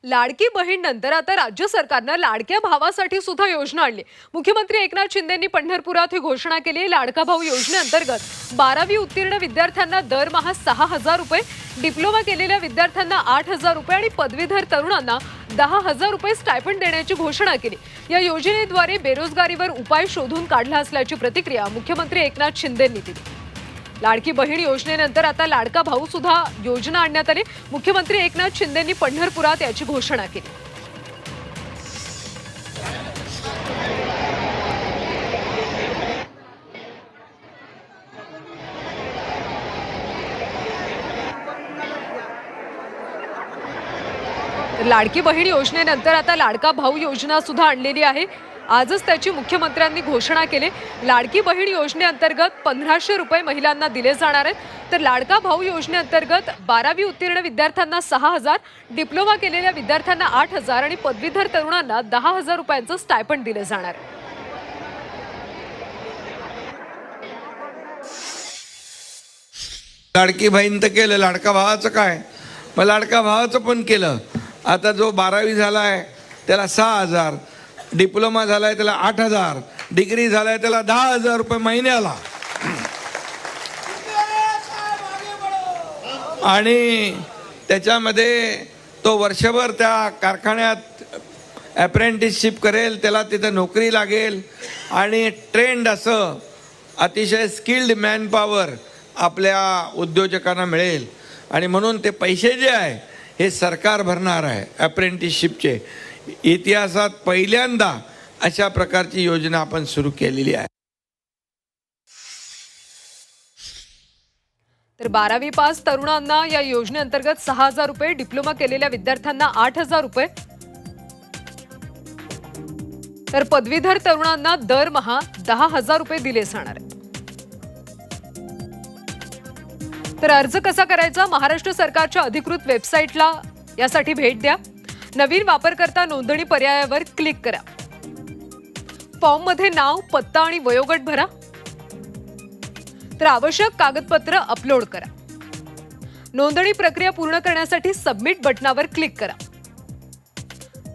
लाडकी बहीण नंतर आता राज्य सरकारनं लाडक्या भावासाठी सुद्धा योजना आणली। मुख्यमंत्री एकनाथ शिंदेंनी पंढरपुरात ही घोषणा केली। लाडका भाऊ योजनेअंतर्गत 12वी उत्तीर्ण विद्यार्थ्यांना दरमहा 6,000 रुपये, डिप्लोमा केलेल्या विद्यार्थ्यांना 8,000 रुपये आणि पदवीधर तरुणांना 10,000 रुपये स्टायपेंड देण्याची घोषणा केली। या योजनेद्वारे बेरोजगारीवर उपाय शोधून काढला असल्याची प्रतिक्रिया मुख्यमंत्री एकनाथ शिंदेंनी दिली। लाडकी बहीण योजनेनंतर आता लाडका भाऊ सुद्धा योजना आणण्यात आली। मुख्यमंत्री एकनाथ शिंदेंनी पंढरपुरात याची घोषणा केली। लाडकी बहीण योजनेनंतर आता लाडका भाऊ योजना सुद्धा आणलेली आहे। आजच त्याची मुख्यमंत्र्यांनी घोषणा केली। लाडकी बहीण योजनेअंतर्गत 1,500 रुपये महिलांना दिले जाणार आहेत, तर लाडका भाऊ योजनेअंतर्गत 12वी उत्तीर्ण विद्यार्थ्यांना 6,000, डिप्लोमा केलेल्या विद्यार्थ्यांना 8,000 आणि पदवीधर तरुणांना 10,000 रुपयांचं स्टायपेंड दिले जाणार आहे। लाडकी बहीण तर केलं, लाडका भावाचं काय? मग लाडका भावाचं पण केलं। आता जो 12वी झालाय त्याला 6,000, डिप्लोमा झालाय त्याला 8,000, डिग्री झालाय त्याला 10,000 रुपये महिन्याला। आणि त्याच्यामध्ये तो वर्षभर त्या कारखान्यात अप्रेंटिसशिप करेल, त्याला तिथं नोकरी लागेल आणि ट्रेंड असं अतिशय स्किल्ड मॅनपॉवर आपल्या उद्योजकांना मिळेल। आणि म्हणून ते पैसे जे आहे हे सरकार भरणार आहे अप्रेंटिसशिपचे। इतिहासात पहिल्यांदा अशा प्रकारची योजना आपण सुरू केलेली आहे। तर 12वी पास तरुणांना या योजनेअंतर्गत 6,000 रुपये, डिप्लोमा केलेल्या विद्यार्थ्यांना 8,000 रुपये, तर पदवीधर तरुणांना दरमहा 10,000 रुपये दिले जाणार आहेत। तर अर्ज कसा करायचा? महाराष्ट्र सरकारच्या अधिकृत वेबसाईटला यासाठी भेट द्या। नवीन वापरकर्ता नोंदणी पर्यायावर क्लिक करा। फॉर्म मध्ये नाव, पत्ता आणि वयोगट भरा। तर आवश्यक कागदपत्र अपलोड करा। नोंदणी प्रक्रिया पूर्ण करण्यासाठी सबमिट बटनावर क्लिक करा।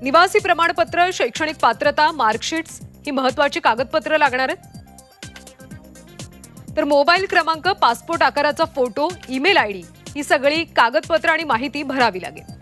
निवासी प्रमाणपत्र, शैक्षणिक पात्रता, मार्कशीट्स ही महत्त्वाची कागदपत्र लागणार आहेत। तर मोबाईल क्रमांक, पासपोर्ट आकाराचा फोटो, ईमेल आयडी ही सगळी कागदपत्र आणि माहिती भरावी लागेल।